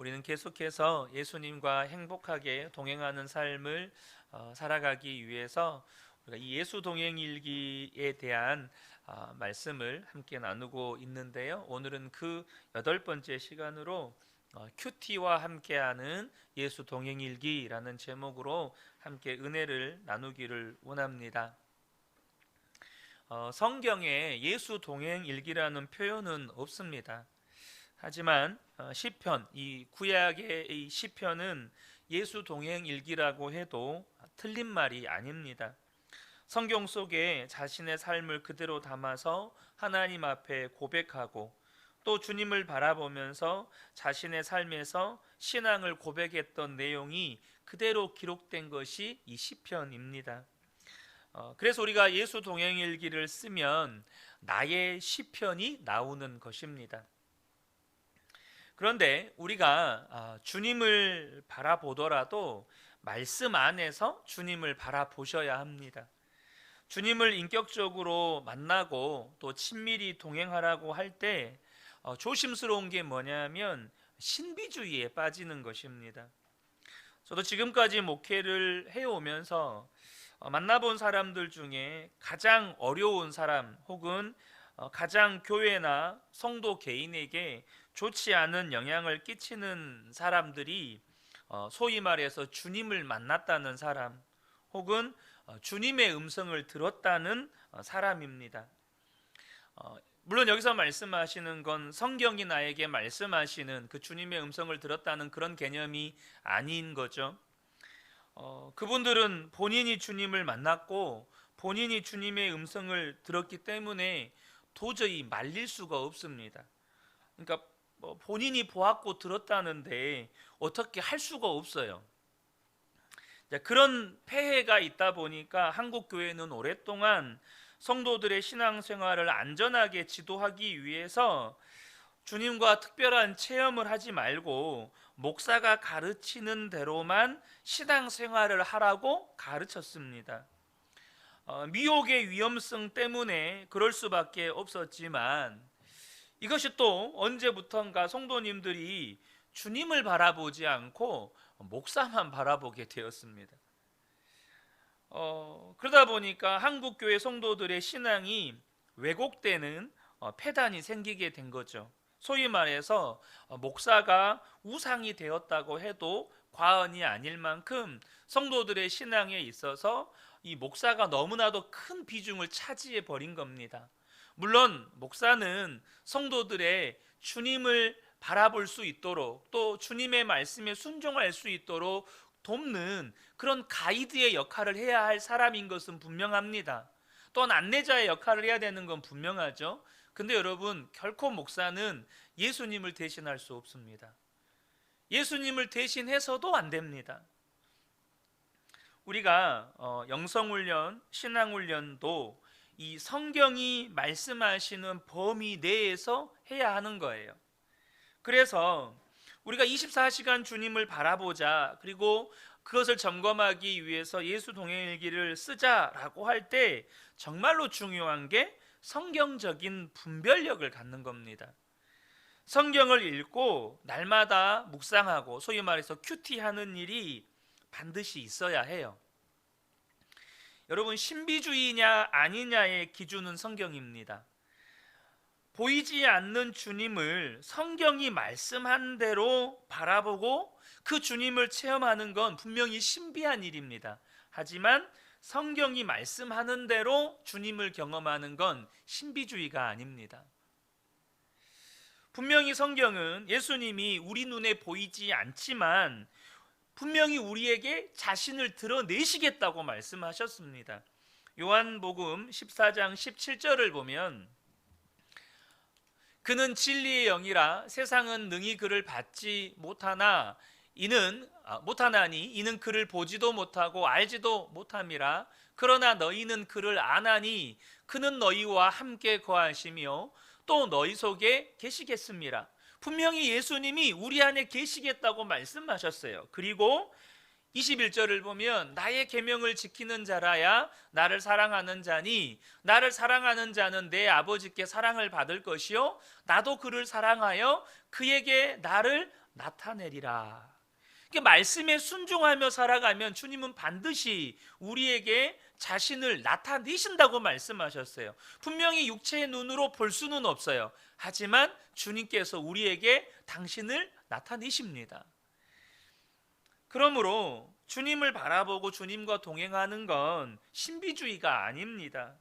우리는 계속해서 예수님과 행복하게 동행하는 삶을 살아가기 위해서 우리가 이 예수 동행 일기에 대한 말씀을 함께 나누고 있는데요. 오늘은 그 8번째 시간으로 큐티와 함께하는 예수 동행 일기라는 제목으로 함께 은혜를 나누기를 원합니다. 성경에 예수 동행 일기라는 표현은 없습니다. 하지만 시편, 이 구약의 이 시편은 예수 동행 일기라고 해도 틀린 말이 아닙니다. 성경 속에 자신의 삶을 그대로 담아서 하나님 앞에 고백하고 또 주님을 바라보면서 자신의 삶에서 신앙을 고백했던 내용이 그대로 기록된 것이 이 시편입니다. 그래서 우리가 예수 동행 일기를 쓰면 나의 시편이 나오는 것입니다. 그런데 우리가 주님을 바라보더라도 말씀 안에서 주님을 바라보셔야 합니다. 주님을 인격적으로 만나고 또 친밀히 동행하라고 할 때 조심스러운 게 뭐냐면 신비주의에 빠지는 것입니다. 저도 지금까지 목회를 해오면서 만나본 사람들 중에 가장 어려운 사람 혹은 가장 교회나 성도 개인에게 좋지 않은 영향을 끼치는 사람들이 소위 말해서 주님을 만났다는 사람 혹은 주님의 음성을 들었다는 사람입니다. 물론 여기서 말씀하시는 건 성경이 나에게 말씀하시는 그 주님의 음성을 들었다는 그런 개념이 아닌 거죠. 그분들은 본인이 주님을 만났고 본인이 주님의 음성을 들었기 때문에 도저히 말릴 수가 없습니다. 그러니까 본인이 보았고 들었다는데 어떻게 할 수가 없어요. 그런 폐해가 있다 보니까 한국 교회는 오랫동안 성도들의 신앙생활을 안전하게 지도하기 위해서 주님과 특별한 체험을 하지 말고 목사가 가르치는 대로만 신앙생활을 하라고 가르쳤습니다. 미혹의 위험성 때문에 그럴 수밖에 없었지만 이것이 또 언제부턴가 성도님들이 주님을 바라보지 않고 목사만 바라보게 되었습니다. 그러다 보니까 한국교회 성도들의 신앙이 왜곡되는 폐단이 생기게 된 거죠. 소위 말해서 목사가 우상이 되었다고 해도 과언이 아닐 만큼 성도들의 신앙에 있어서 이 목사가 너무나도 큰 비중을 차지해 버린 겁니다. 물론 목사는 성도들의 주님을 바라볼 수 있도록 또 주님의 말씀에 순종할 수 있도록 돕는 그런 가이드의 역할을 해야 할 사람인 것은 분명합니다. 또한 안내자의 역할을 해야 되는 건 분명하죠. 근데 여러분, 결코 목사는 예수님을 대신할 수 없습니다. 예수님을 대신해서도 안 됩니다. 우리가 영성훈련, 신앙훈련도 이 성경이 말씀하시는 범위 내에서 해야 하는 거예요. 그래서 우리가 24시간 주님을 바라보자, 그리고 그것을 점검하기 위해서 예수 동행일기를 쓰자라고 할 때 정말로 중요한 게 성경적인 분별력을 갖는 겁니다. 성경을 읽고 날마다 묵상하고 소위 말해서 큐티하는 일이 반드시 있어야 해요. 여러분, 신비주의냐 아니냐의 기준은 성경입니다. 보이지 않는 주님을 성경이 말씀한 대로 바라보고 그 주님을 체험하는 건 분명히 신비한 일입니다. 하지만 성경이 말씀하는 대로 주님을 경험하는 건 신비주의가 아닙니다. 분명히 성경은 예수님이 우리 눈에 보이지 않지만 분명히 우리에게 자신을 드러내시겠다고 말씀하셨습니다. 요한복음 14장 17절을 보면 그는 진리의 영이라 세상은 능히 그를 받지 못하나니 이는 그를 보지도 못하고 알지도 못함이라. 그러나 너희는 그를 아나니 그는 너희와 함께 거하시며 또 너희 속에 계시겠습니다. 분명히 예수님이 우리 안에 계시겠다고 말씀하셨어요. 그리고 21절을 보면 나의 계명을 지키는 자라야 나를 사랑하는 자니 나를 사랑하는 자는 내 아버지께 사랑을 받을 것이요 나도 그를 사랑하여 그에게 나를 나타내리라. 말씀에 순종하며 살아가면 주님은 반드시 우리에게 자신을 나타내신다고 말씀하셨어요. 분명히 육체의 눈으로 볼 수는 없어요. 하지만 주님께서 우리에게 당신을 나타내십니다. 그러므로 주님을 바라보고 주님과 동행하는 건 신비주의가 아닙니다.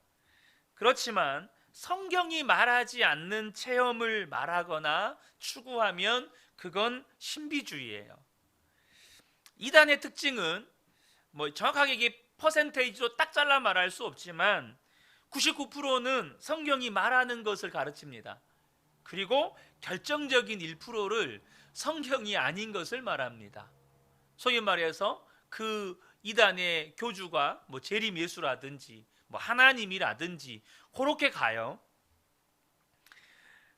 그렇지만 성경이 말하지 않는 체험을 말하거나 추구하면 그건 신비주의예요. 이단의 특징은 정확하게 이게 퍼센테이지로 딱 잘라 말할 수 없지만 99%는 성경이 말하는 것을 가르칩니다. 그리고 결정적인 1%를 성경이 아닌 것을 말합니다. 소위 말해서 그 이단의 교주가 재림 예수라든지 하나님이라든지 그렇게 가요.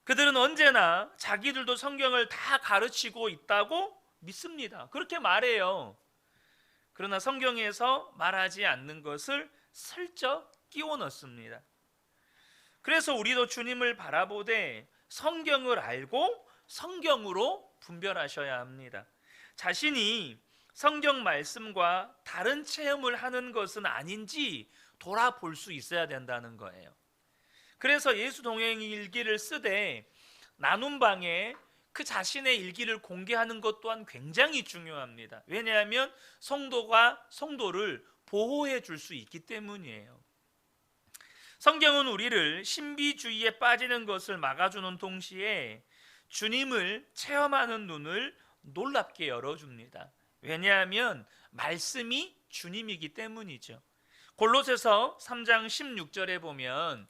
그들은 언제나 자기들도 성경을 다 가르치고 있다고 믿습니다. 그렇게 말해요. 그러나 성경에서 말하지 않는 것을 슬쩍 끼워 넣습니다. 그래서 우리도 주님을 바라보되 성경을 알고 성경으로 분별하셔야 합니다. 자신이 성경 말씀과 다른 체험을 하는 것은 아닌지 돌아볼 수 있어야 된다는 거예요. 그래서 예수 동행 일기를 쓰되 나눔방에 그 자신의 일기를 공개하는 것 또한 굉장히 중요합니다. 왜냐하면 성도가 성도를 보호해 줄 수 있기 때문이에요. 성경은 우리를 신비주의에 빠지는 것을 막아주는 동시에 주님을 체험하는 눈을 놀랍게 열어줍니다. 왜냐하면 말씀이 주님이기 때문이죠. 골로새서 3장 16절에 보면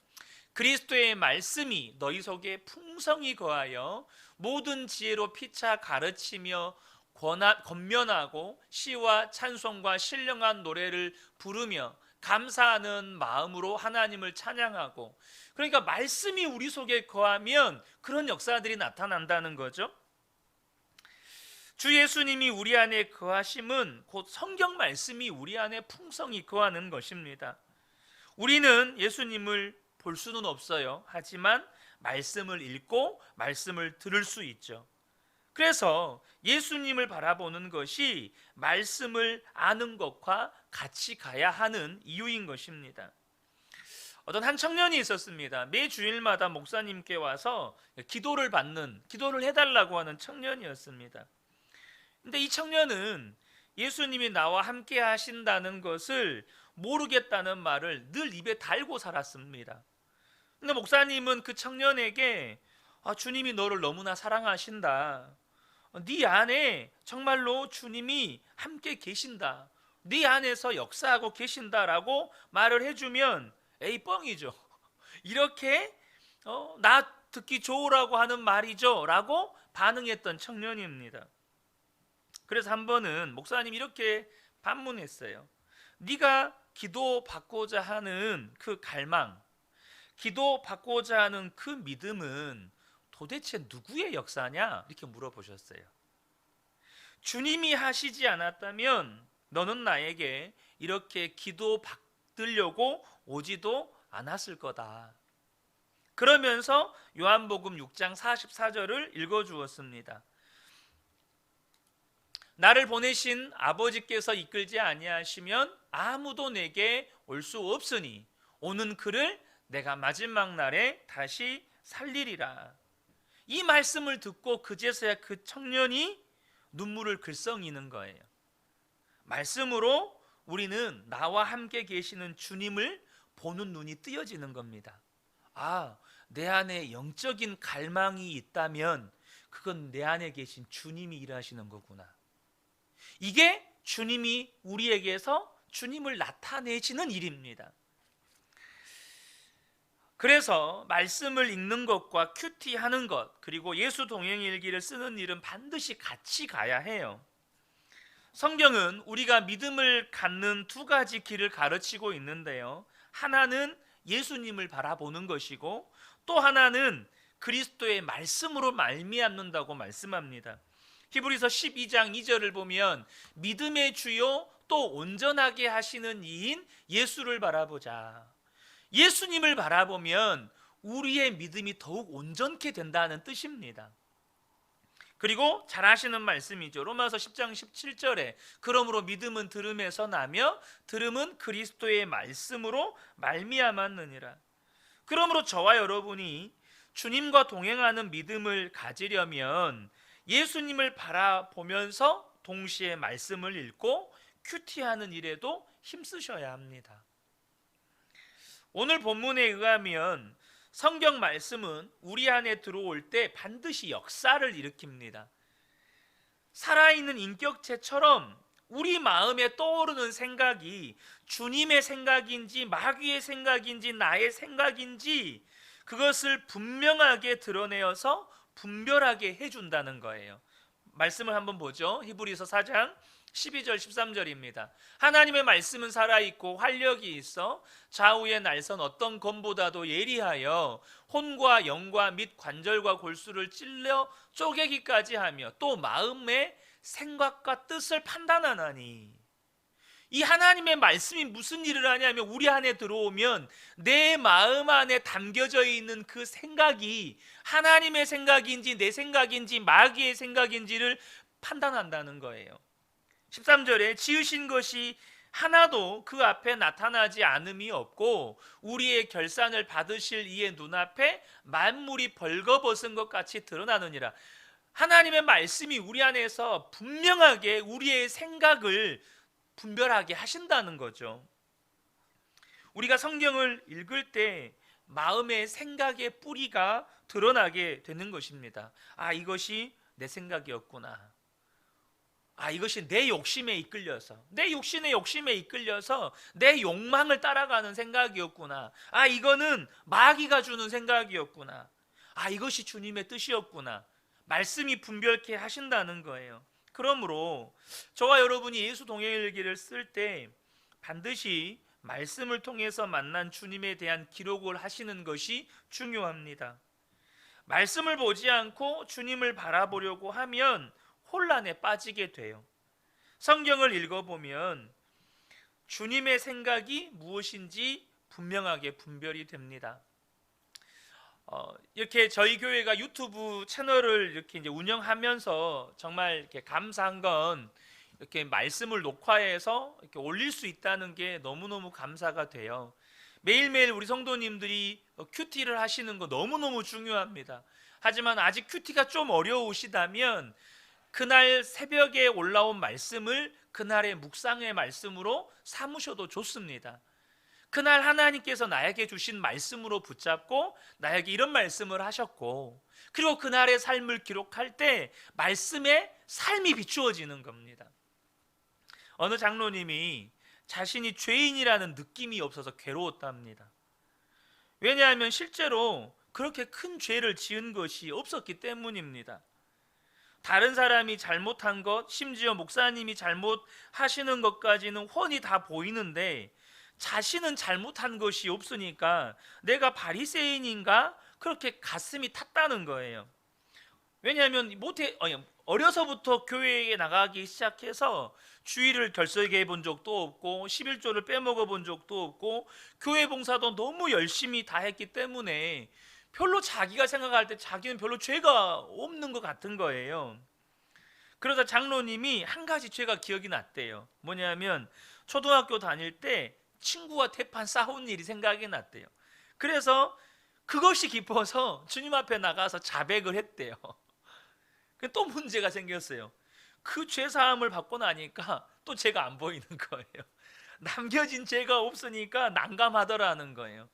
그리스도의 말씀이 너희 속에 풍성히 거하여 모든 지혜로 피차 가르치며 권면하고 시와 찬송과 신령한 노래를 부르며 감사하는 마음으로 하나님을 찬양하고, 그러니까 말씀이 우리 속에 거하면 그런 역사들이 나타난다는 거죠. 주 예수님이 우리 안에 거하심은 곧 성경 말씀이 우리 안에 풍성히 거하는 것입니다. 우리는 예수님을 볼 수는 없어요. 하지만 말씀을 읽고 말씀을 들을 수 있죠. 그래서 예수님을 바라보는 것이 말씀을 아는 것과 같이 가야 하는 이유인 것입니다. 어떤 한 청년이 있었습니다. 매 주일마다 목사님께 와서 기도를 해달라고 하는 청년이었습니다. 근데 이 청년은 예수님이 나와 함께 하신다는 것을 모르겠다는 말을 늘 입에 달고 살았습니다. 근데 목사님은 그 청년에게 주님이 너를 너무나 사랑하신다. 네 안에 정말로 주님이 함께 계신다. 네 안에서 역사하고 계신다라고 말을 해주면 에이 뻥이죠. 이렇게 나 듣기 좋으라고 하는 말이죠 라고 반응했던 청년입니다. 그래서 한 번은 목사님이 이렇게 반문했어요. 네가 기도받고자 하는 그 갈망, 기도받고자 하는 그 믿음은 도대체 누구의 역사냐? 이렇게 물어보셨어요. 주님이 하시지 않았다면 너는 나에게 이렇게 기도받으려고 오지도 않았을 거다. 그러면서 요한복음 6장 44절을 읽어주었습니다. 나를 보내신 아버지께서 이끌지 아니하시면 아무도 내게 올 수 없으니 오는 그를 내가 마지막 날에 다시 살리리라. 이 말씀을 듣고 그제서야 그 청년이 눈물을 글썽이는 거예요. 말씀으로 우리는 나와 함께 계시는 주님을 보는 눈이 뜨여지는 겁니다. 내 안에 영적인 갈망이 있다면 그건 내 안에 계신 주님이 일하시는 거구나. 이게 주님이 우리에게서 주님을 나타내시는 일입니다. 그래서 말씀을 읽는 것과 큐티하는 것, 그리고 예수 동행일기를 쓰는 일은 반드시 같이 가야 해요. 성경은 우리가 믿음을 갖는 두 가지 길을 가르치고 있는데요. 하나는 예수님을 바라보는 것이고 또 하나는 그리스도의 말씀으로 말미암는다고 말씀합니다. 히브리서 12장 2절을 보면 믿음의 주요 또 온전하게 하시는 이인 예수를 바라보자. 예수님을 바라보면 우리의 믿음이 더욱 온전케 된다는 뜻입니다. 그리고 잘 아시는 말씀이죠. 로마서 10장 17절에 그러므로 믿음은 들음에서 나며 들음은 그리스도의 말씀으로 말미암았느니라. 그러므로 저와 여러분이 주님과 동행하는 믿음을 가지려면 예수님을 바라보면서 동시에 말씀을 읽고 큐티하는 일에도 힘쓰셔야 합니다. 오늘 본문에 의하면 성경 말씀은 우리 안에 들어올 때 반드시 역사를 일으킵니다. 살아있는 인격체처럼 우리 마음에 떠오르는 생각이 주님의 생각인지 마귀의 생각인지 나의 생각인지 그것을 분명하게 드러내어서 분별하게 해준다는 거예요. 말씀을 한번 보죠. 히브리서 4장 12절 13절입니다. 하나님의 말씀은 살아있고 활력이 있어 좌우의 날선 어떤 검보다도 예리하여 혼과 영과 및 관절과 골수를 찔러 쪼개기까지 하며 또 마음의 생각과 뜻을 판단하나니. 이 하나님의 말씀이 무슨 일을 하냐면 우리 안에 들어오면 내 마음 안에 담겨져 있는 그 생각이 하나님의 생각인지 내 생각인지 마귀의 생각인지를 판단한다는 거예요. 13절에 지으신 것이 하나도 그 앞에 나타나지 않음이 없고 우리의 결산을 받으실 이의 눈앞에 만물이 벌거벗은 것 같이 드러나느니라. 하나님의 말씀이 우리 안에서 분명하게 우리의 생각을 분별하게 하신다는 거죠. 우리가 성경을 읽을 때 마음의 생각의 뿌리가 드러나게 되는 것입니다. 아, 이것이 내 생각이었구나. 아, 이것이 내 욕심에 이끌려서 내 욕심에 이끌려서 내 욕망을 따라가는 생각이었구나. 아, 이거는 마귀가 주는 생각이었구나. 아, 이것이 주님의 뜻이었구나. 말씀이 분별케 하신다는 거예요. 그러므로 저와 여러분이 예수 동행일기를 쓸 때 반드시 말씀을 통해서 만난 주님에 대한 기록을 하시는 것이 중요합니다. 말씀을 보지 않고 주님을 바라보려고 하면 혼란에 빠지게 돼요. 성경을 읽어보면 주님의 생각이 무엇인지 분명하게 분별이 됩니다. 이렇게 저희 교회가 유튜브 채널을 이렇게 이제 운영하면서 정말 이렇게 감사한 건 이렇게 말씀을 녹화해서 이렇게 올릴 수 있다는 게 너무너무 감사가 돼요. 매일매일 우리 성도님들이 큐티를 하시는 거 너무너무 중요합니다. 하지만 아직 큐티가 좀 어려우시다면 그날 새벽에 올라온 말씀을 그날의 묵상의 말씀으로 삼으셔도 좋습니다. 그날 하나님께서 나에게 주신 말씀으로 붙잡고 나에게 이런 말씀을 하셨고, 그리고 그날의 삶을 기록할 때 말씀의 삶이 비추어지는 겁니다. 어느 장로님이 자신이 죄인이라는 느낌이 없어서 괴로웠답니다. 왜냐하면 실제로 그렇게 큰 죄를 지은 것이 없었기 때문입니다. 다른 사람이 잘못한 것, 심지어 목사님이 잘못하시는 것까지는 훤히 다 보이는데 자신은 잘못한 것이 없으니까 내가 바리새인인가 그렇게 가슴이 탔다는 거예요. 왜냐하면 어려서부터 교회에 나가기 시작해서 주일을 결석해 본 적도 없고 11조를 빼먹어 본 적도 없고 교회 봉사도 너무 열심히 다 했기 때문에 별로 자기가 생각할 때 자기는 별로 죄가 없는 것 같은 거예요. 그러다 장로님이 한 가지 죄가 기억이 났대요. 뭐냐면 초등학교 다닐 때 친구와 대판 싸운 일이 생각이 났대요. 그래서 그것이 깊어서 주님 앞에 나가서 자백을 했대요. 또 문제가 생겼어요. 그 죄사함을 받고 나니까 또 죄가 안 보이는 거예요. 남겨진 죄가 없으니까 난감하더라는 거예요.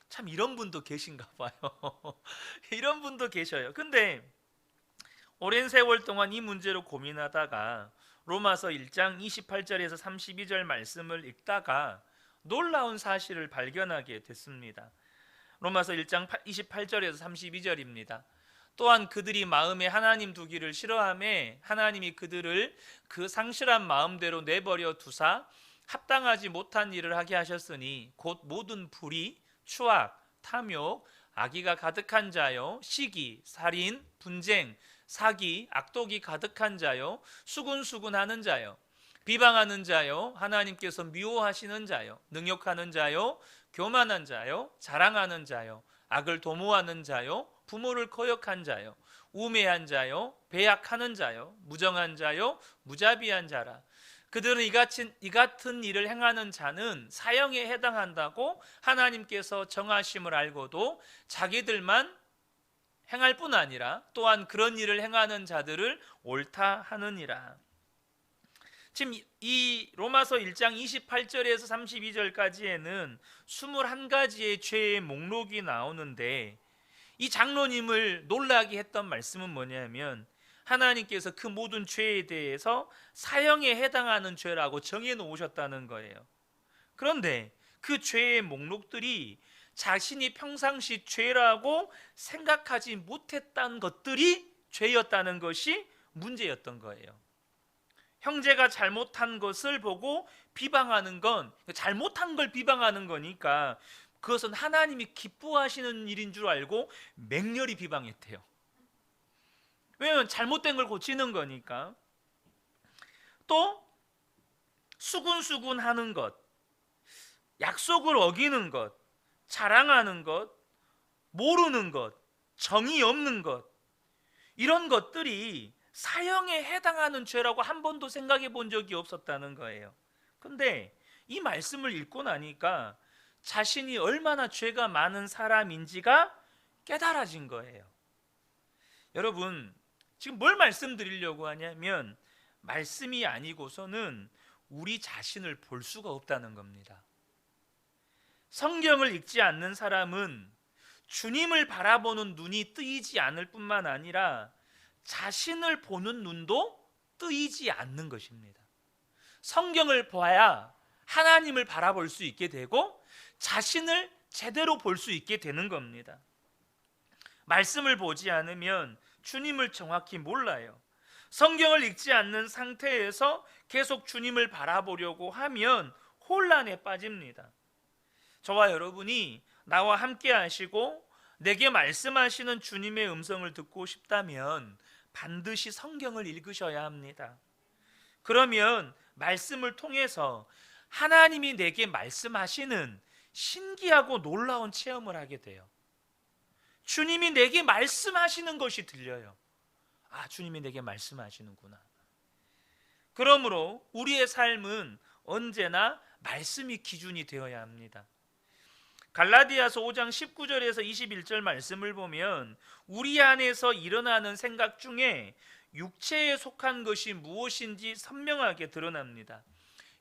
참 이런 분도 계신가 봐요. 이런 분도 계셔요. 근데 오랜 세월 동안 이 문제로 고민하다가 로마서 1장 28절에서 32절 말씀을 읽다가 놀라운 사실을 발견하게 됐습니다. 로마서 1장 28절에서 32절입니다. 또한 그들이 마음에 하나님 두기를 싫어하매 하나님이 그들을 그 상실한 마음대로 내버려 두사 합당하지 못한 일을 하게 하셨으니 곧 모든 불의, 추악, 탐욕, 악의가 가득한 자요, 시기, 살인, 분쟁, 사기, 악독이 가득한 자요, 수군수군하는 자요, 비방하는 자요, 하나님께서 미워하시는 자요, 능욕하는 자요, 교만한 자요, 자랑하는 자요, 악을 도모하는 자요, 부모를 거역한 자요, 우매한 자요, 배약하는 자요, 무정한 자요, 무자비한 자라. 그들은 이 같은 일을 행하는 자는 사형에 해당한다고 하나님께서 정하심을 알고도 자기들만 행할 뿐 아니라 또한 그런 일을 행하는 자들을 옳다 하느니라. 지금 이 로마서 1장 28절에서 32절까지에는 21가지의 죄의 목록이 나오는데, 이 장로님을 놀라게 했던 말씀은 뭐냐면 하나님께서 그 모든 죄에 대해서 사형에 해당하는 죄라고 정해 놓으셨다는 거예요. 그런데 그 죄의 목록들이 자신이 평상시 죄라고 생각하지 못했던 것들이 죄였다는 것이 문제였던 거예요. 형제가 잘못한 것을 보고 비방하는 건, 잘못한 걸 비방하는 거니까 그것은 하나님이 기뻐하시는 일인 줄 알고 맹렬히 비방했대요. 왜냐하면 잘못된 걸 고치는 거니까. 또 수군수군 하는 것, 약속을 어기는 것, 자랑하는 것, 모르는 것, 정이 없는 것, 이런 것들이 사형에 해당하는 죄라고 한 번도 생각해 본 적이 없었다는 거예요. 근데 이 말씀을 읽고 나니까 자신이 얼마나 죄가 많은 사람인지가 깨달아진 거예요. 여러분, 지금 뭘 말씀드리려고 하냐면 말씀이 아니고서는 우리 자신을 볼 수가 없다는 겁니다. 성경을 읽지 않는 사람은 주님을 바라보는 눈이 뜨이지 않을 뿐만 아니라 자신을 보는 눈도 뜨이지 않는 것입니다. 성경을 봐야 하나님을 바라볼 수 있게 되고 자신을 제대로 볼 수 있게 되는 겁니다. 말씀을 보지 않으면 주님을 정확히 몰라요. 성경을 읽지 않는 상태에서 계속 주님을 바라보려고 하면 혼란에 빠집니다. 저와 여러분이 나와 함께 하시고 내게 말씀하시는 주님의 음성을 듣고 싶다면 반드시 성경을 읽으셔야 합니다. 그러면 말씀을 통해서 하나님이 내게 말씀하시는 신기하고 놀라운 체험을 하게 돼요. 주님이 내게 말씀하시는 것이 들려요. 아, 주님이 내게 말씀하시는구나. 그러므로 우리의 삶은 언제나 말씀이 기준이 되어야 합니다. 갈라디아서 5장 19절에서 21절 말씀을 보면 우리 안에서 일어나는 생각 중에 육체에 속한 것이 무엇인지 선명하게 드러납니다.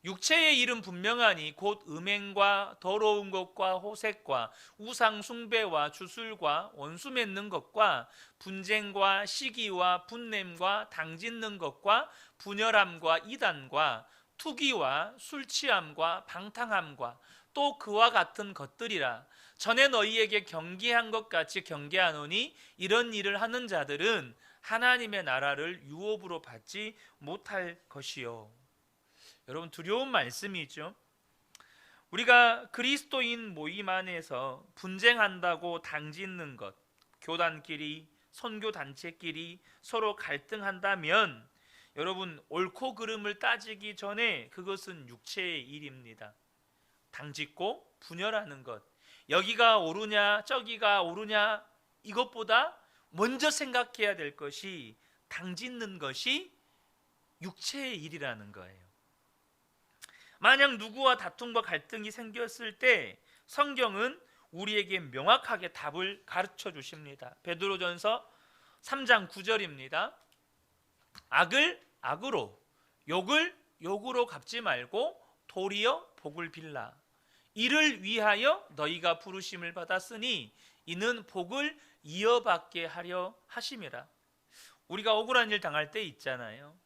육체의 일은 분명하니 곧 음행과 더러운 것과 호색과 우상 숭배와 주술과 원수 맺는 것과 분쟁과 시기와 분냄과 당짓는 것과 분열함과 이단과 투기와 술 취함과 방탕함과 또 그와 같은 것들이라. 전에 너희에게 경계한 것 같이 경계하노니 이런 일을 하는 자들은 하나님의 나라를 유업으로 받지 못할 것이요. 여러분, 두려운 말씀이죠. 우리가 그리스도인 모임 안에서 분쟁한다고 당짓는 것, 교단끼리, 선교단체끼리 서로 갈등한다면 여러분, 옳고 그름을 따지기 전에 그것은 육체의 일입니다. 당짓고 분열하는 것, 여기가 옳으냐 저기가 옳으냐, 이것보다 먼저 생각해야 될 것이 당짓는 것이 육체의 일이라는 거예요. 만약 누구와 다툼과 갈등이 생겼을 때 성경은 우리에게 명확하게 답을 가르쳐 주십니다. 베드로전서 3장 9절입니다. 악을 악으로, 욕을 욕으로 갚지 말고 도리어 복을 빌라. 이를 위하여 너희가 부르심을 받았으니 이는 복을 이어받게 하려 하심이라. 우리가 억울한 일 당할 때 있잖아요.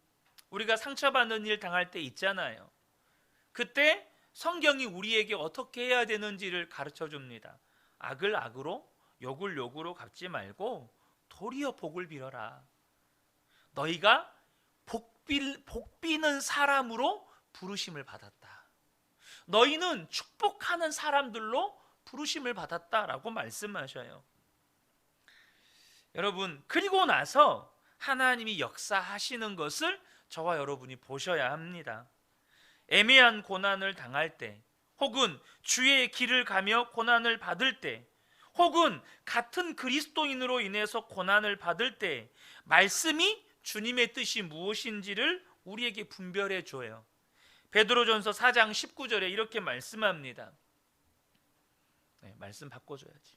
우리가 상처받는 일 당할 때 있잖아요. 그때 성경이 우리에게 어떻게 해야 되는지를 가르쳐 줍니다. 악을 악으로, 욕을 욕으로 갚지 말고 도리어 복을 빌어라. 너희가 복비는 사람으로 부르심을 받았다. 너희는 축복하는 사람들로 부르심을 받았다라고 말씀하셔요. 여러분, 그리고 나서 하나님이 역사하시는 것을 저와 여러분이 보셔야 합니다. 애매한 고난을 당할 때, 혹은 주의 길을 가며 고난을 받을 때, 혹은 같은 그리스도인으로 인해서 고난을 받을 때 말씀이 주님의 뜻이 무엇인지를 우리에게 분별해 줘요. 베드로전서 4장 19절에 이렇게 말씀합니다. 말씀 바꿔줘야지.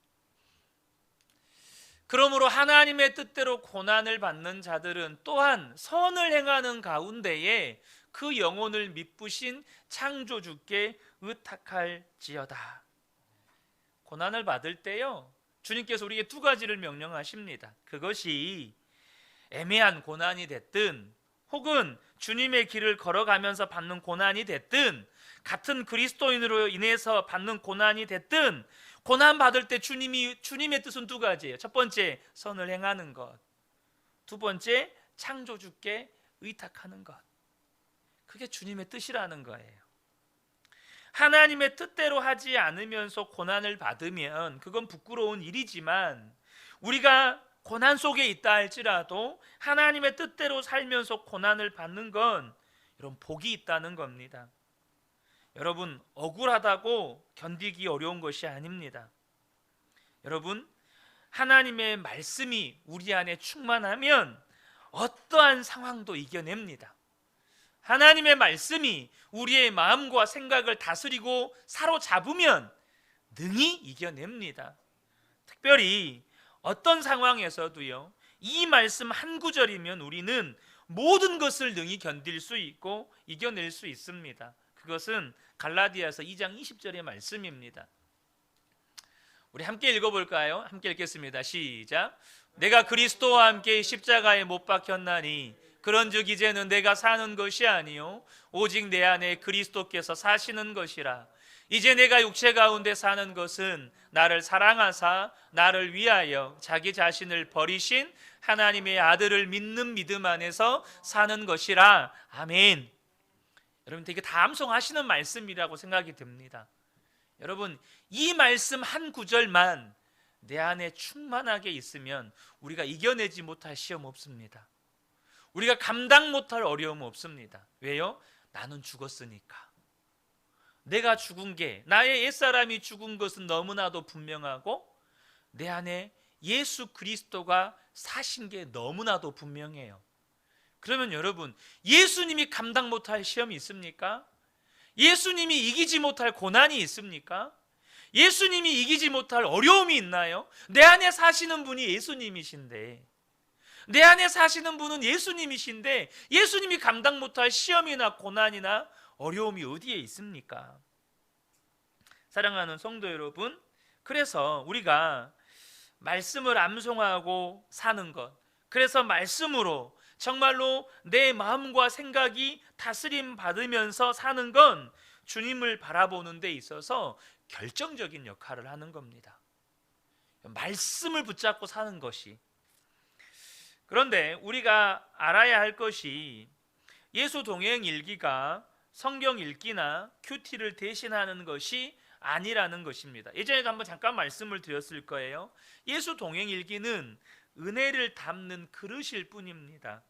그러므로 하나님의 뜻대로 고난을 받는 자들은 또한 선을 행하는 가운데에 그 영혼을 미쁘신 창조주께 의탁할지어다. 고난을 받을 때요, 주님께서 우리에게 두 가지를 명령하십니다. 그것이 애매한 고난이 됐든 혹은 주님의 길을 걸어가면서 받는 고난이 됐든 같은 그리스도인으로 인해서 받는 고난이 됐든 고난 받을 때 주님의 뜻은 두 가지예요. 첫 번째, 선을 행하는 것. 두 번째, 창조주께 의탁하는 것. 그게 주님의 뜻이라는 거예요. 하나님의 뜻대로 하지 않으면서 고난을 받으면 그건 부끄러운 일이지만, 우리가 고난 속에 있다 할지라도 하나님의 뜻대로 살면서 고난을 받는 건 이런 복이 있다는 겁니다. 여러분, 억울하다고 견디기 어려운 것이 아닙니다. 여러분, 하나님의 말씀이 우리 안에 충만하면 어떠한 상황도 이겨냅니다. 하나님의 말씀이 우리의 마음과 생각을 다스리고 사로잡으면 능히 이겨냅니다. 특별히 어떤 상황에서도요, 이 말씀 한 구절이면 우리는 모든 것을 능히 견딜 수 있고 이겨낼 수 있습니다. 그것은 갈라디아서 2장 20절의 말씀입니다. 우리 함께 읽어볼까요? 함께 읽겠습니다. 시작. 내가 그리스도와 함께 십자가에 못 박혔나니 그런즉 이제는 내가 사는 것이 아니요 오직 내 안에 그리스도께서 사시는 것이라. 이제 내가 육체 가운데 사는 것은 나를 사랑하사 나를 위하여 자기 자신을 버리신 하나님의 아들을 믿는 믿음 안에서 사는 것이라. 아멘. 여러분, 되게 다 암송하시는 말씀이라고 생각이 듭니다. 여러분, 이 말씀 한 구절만 내 안에 충만하게 있으면 우리가 이겨내지 못할 시험 없습니다. 우리가 감당 못할 어려움 없습니다. 왜요? 나는 죽었으니까. 내가 죽은 게, 나의 옛사람이 죽은 것은 너무나도 분명하고 내 안에 예수 그리스도가 사신 게 너무나도 분명해요. 그러면 여러분, 예수님이 감당 못할 시험이 있습니까? 예수님이 이기지 못할 고난이 있습니까? 예수님이 이기지 못할 어려움이 있나요? 내 안에 사시는 분이 예수님이신데, 내 안에 사시는 분은 예수님이신데 예수님이 감당 못할 시험이나 고난이나 어려움이 어디에 있습니까? 사랑하는 성도 여러분, 그래서 우리가 말씀을 암송하고 사는 것, 그래서 말씀으로 정말로 내 마음과 생각이 다스림 받으면서 사는 건 주님을 바라보는 데 있어서 결정적인 역할을 하는 겁니다. 말씀을 붙잡고 사는 것이. 그런데 우리가 알아야 할 것이 예수 동행 일기가 성경 읽기나 큐티를 대신하는 것이 아니라는 것입니다. 예전에도 한번 잠깐 말씀을 드렸을 거예요. 예수 동행 일기는 은혜를 담는 그릇일 뿐입니다.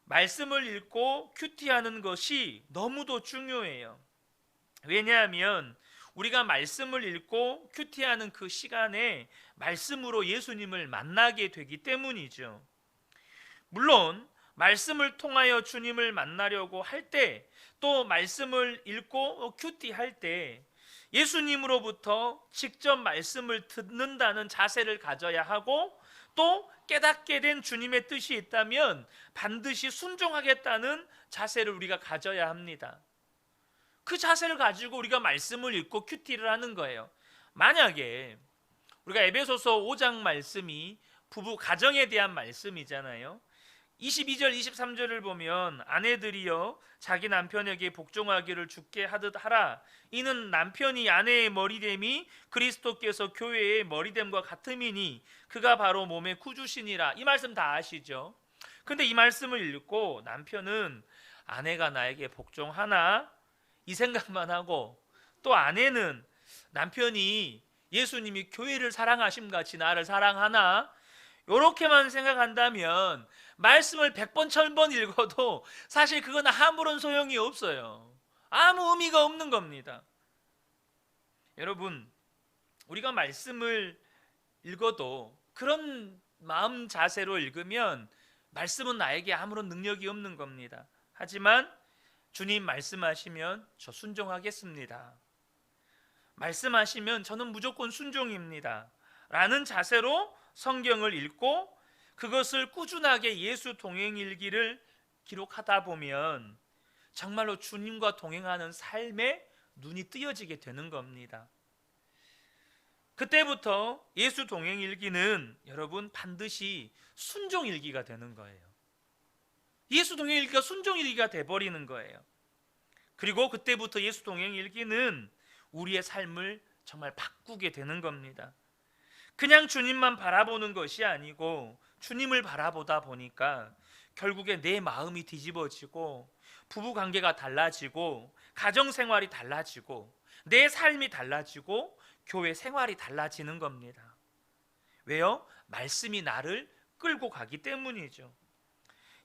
말씀을 읽고 큐티하는 것이 너무도 중요해요. 왜냐하면 우리가 말씀을 읽고 큐티하는 그 시간에 말씀으로 예수님을 만나게 되기 때문이죠. 물론 말씀을 통하여 주님을 만나려고 할 때, 또 말씀을 읽고 큐티할 때 예수님으로부터 직접 말씀을 듣는다는 자세를 가져야 하고, 또 깨닫게 된 주님의 뜻이 있다면 반드시 순종하겠다는 자세를 우리가 가져야 합니다. 그 자세를 가지고 우리가 말씀을 읽고 큐티를 하는 거예요. 만약에 우리가 에베소서 5장 말씀이 부부 가정에 대한 말씀이잖아요. 22절 23절을 보면 아내들이여 자기 남편에게 복종하기를 주께 하듯 하라. 이는 남편이 아내의 머리됨이 그리스도께서 교회의 머리됨과 같음이니 그가 바로 몸의 구주시니라. 이 말씀 다 아시죠? 근데 이 말씀을 읽고 남편은 아내가 나에게 복종하나 이 생각만 하고, 또 아내는 남편이 예수님이 교회를 사랑하심 같이 나를 사랑하나 이렇게만 생각한다면 말씀을 100번 1000번 읽어도 사실 그건 아무런 소용이 없어요. 아무 의미가 없는 겁니다. 여러분, 우리가 말씀을 읽어도 그런 마음 자세로 읽으면 말씀은 나에게 아무런 능력이 없는 겁니다. 하지만 주님 말씀하시면 저 순종하겠습니다. 말씀하시면 저는 무조건 순종입니다. 라는 자세로 성경을 읽고 그것을 꾸준하게 예수 동행일기를 기록하다 보면 정말로 주님과 동행하는 삶에 눈이 뜨여지게 되는 겁니다. 그때부터 예수 동행일기는 여러분 반드시 순종일기가 되는 거예요. 예수 동행일기가 순종일기가 돼버리는 거예요. 그리고 그때부터 예수 동행일기는 우리의 삶을 정말 바꾸게 되는 겁니다. 그냥 주님만 바라보는 것이 아니고 주님을 바라보다 보니까 결국에 내 마음이 뒤집어지고 부부관계가 달라지고 가정생활이 달라지고 내 삶이 달라지고 교회 생활이 달라지는 겁니다. 왜요? 말씀이 나를 끌고 가기 때문이죠.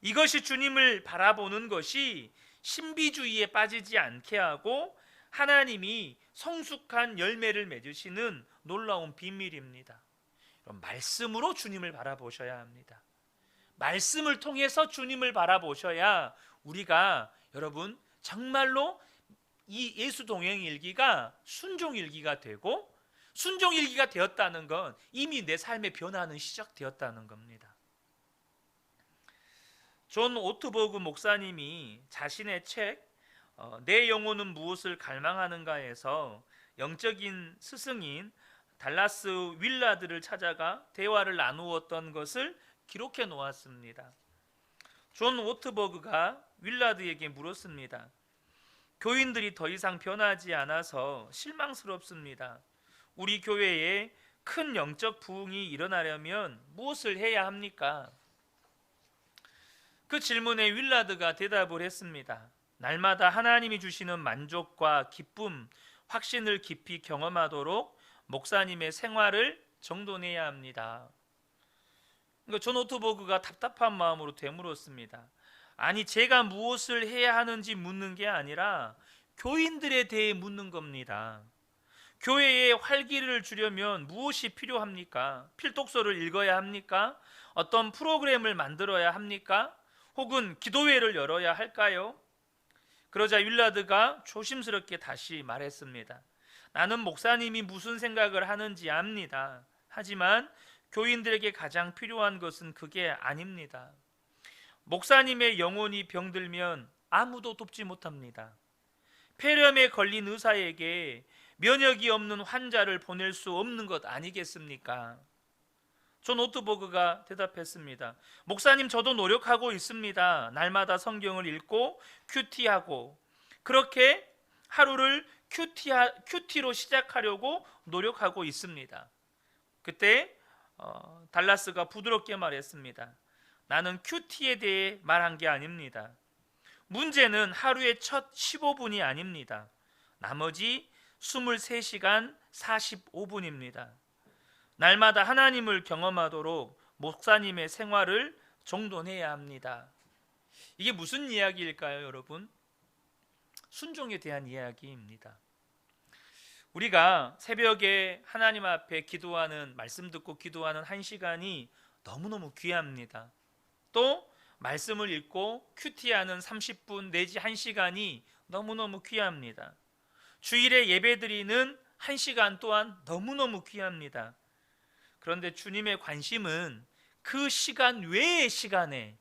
이것이 주님을 바라보는 것이 신비주의에 빠지지 않게 하고 하나님이 성숙한 열매를 맺으시는 놀라운 비밀입니다. 말씀으로 주님을 바라보셔야 합니다. 말씀을 통해서 주님을 바라보셔야 우리가 여러분 정말로 이 예수 동행일기가 순종일기가 되고 순종일기가 되었다는 건 이미 내 삶의 변화는 시작되었다는 겁니다. 존 오트버그 목사님이 자신의 책 내 영혼은 무엇을 갈망하는가에서 영적인 스승인 달라스 윌라드를 찾아가 대화를 나누었던 것을 기록해 놓았습니다. 존 오트버그가 윌라드에게 물었습니다. 교인들이 더 이상 변하지 않아서 실망스럽습니다. 우리 교회에 큰 영적 부흥이 일어나려면 무엇을 해야 합니까? 그 질문에 윌라드가 대답을 했습니다. 날마다 하나님이 주시는 만족과 기쁨, 확신을 깊이 경험하도록 목사님의 생활을 정돈해야 합니다. 그러니까 존 오트버그가 답답한 마음으로 되물었습니다. 아니 제가 무엇을 해야 하는지 묻는 게 아니라 교인들에 대해 묻는 겁니다. 교회에 활기를 주려면 무엇이 필요합니까? 필독서를 읽어야 합니까? 어떤 프로그램을 만들어야 합니까? 혹은 기도회를 열어야 할까요? 그러자 윌라드가 조심스럽게 다시 말했습니다. 나는 목사님이 무슨 생각을 하는지 압니다. 하지만 교인들에게 가장 필요한 것은 그게 아닙니다. 목사님의 영혼이 병들면 아무도 돕지 못합니다. 폐렴에 걸린 의사에게 면역이 없는 환자를 보낼 수 없는 것 아니겠습니까? 존 오트버그가 대답했습니다. 목사님 저도 노력하고 있습니다. 날마다 성경을 읽고 큐티하고 그렇게 하루를 큐티로 시작하려고 노력하고 있습니다. 그때 달라스가 부드럽게 말했습니다. 나는 큐티에 대해 말한 게 아닙니다. 문제는 하루의 첫 15분이 아닙니다. 나머지 23시간 45분입니다. 날마다 하나님을 경험하도록 목사님의 생활을 정돈해야 합니다. 이게 무슨 이야기일까요, 여러분? 순종에 대한 이야기입니다. 우리가 새벽에 하나님 앞에 기도하는, 말씀 듣고 기도하는 한 시간이 너무너무 귀합니다. 또 말씀을 읽고 큐티하는 30분 내지 1시간이 너무너무 귀합니다. 주일에 예배드리는 1시간 또한 너무너무 귀합니다. 그런데 주님의 관심은 그 시간 외의 시간에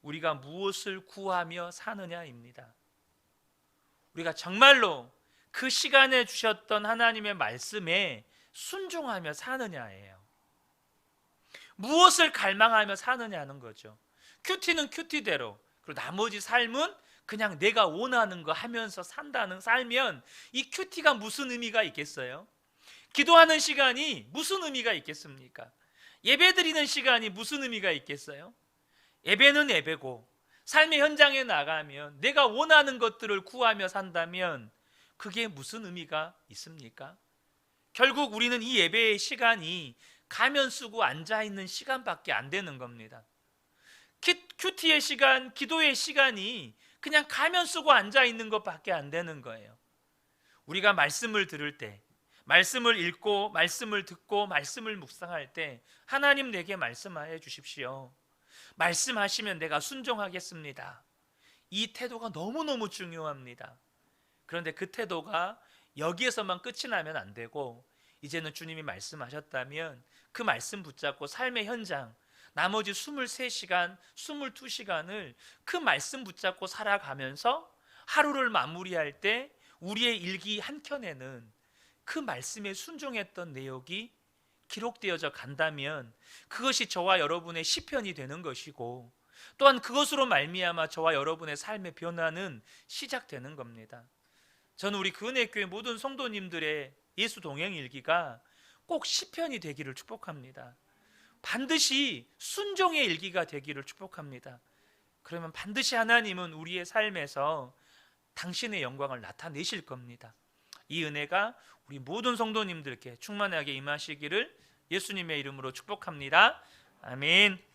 우리가 무엇을 구하며 사느냐입니다. 우리가 정말로 그 시간에 주셨던 하나님의 말씀에 순종하며 사느냐예요. 무엇을 갈망하며 사느냐는 거죠. 큐티는 큐티대로, 그리고 나머지 삶은 그냥 내가 원하는 거 하면서 산다는 살면 이 큐티가 무슨 의미가 있겠어요? 기도하는 시간이 무슨 의미가 있겠습니까? 예배드리는 시간이 무슨 의미가 있겠어요? 예배는 예배고 삶의 현장에 나가면 내가 원하는 것들을 구하며 산다면 그게 무슨 의미가 있습니까? 결국 우리는 이 예배의 시간이 가면 쓰고 앉아있는 시간밖에 안 되는 겁니다. 큐티의 시간, 기도의 시간이 그냥 가면 쓰고 앉아있는 것밖에 안 되는 거예요. 우리가 말씀을 들을 때, 말씀을 읽고 말씀을 듣고 말씀을 묵상할 때 하나님 내게 말씀하여 주십시오. 말씀하시면 내가 순종하겠습니다. 이 태도가 너무너무 중요합니다. 그런데 그 태도가 여기에서만 끝이 나면 안 되고 이제는 주님이 말씀하셨다면 그 말씀 붙잡고 삶의 현장 나머지 23시간, 22시간을 그 말씀 붙잡고 살아가면서 하루를 마무리할 때 우리의 일기 한 켠에는 그 말씀에 순종했던 내용이 기록되어져 간다면 그것이 저와 여러분의 시편이 되는 것이고 또한 그것으로 말미암아 저와 여러분의 삶의 변화는 시작되는 겁니다. 저는 우리 그은혜교회 모든 성도님들의 예수 동행 일기가 꼭 시편이 되기를 축복합니다. 반드시 순종의 일기가 되기를 축복합니다. 그러면 반드시 하나님은 우리의 삶에서 당신의 영광을 나타내실 겁니다. 이 은혜가 우리 모든 성도님들께 충만하게 임하시기를 예수님의 이름으로 축복합니다. 아멘.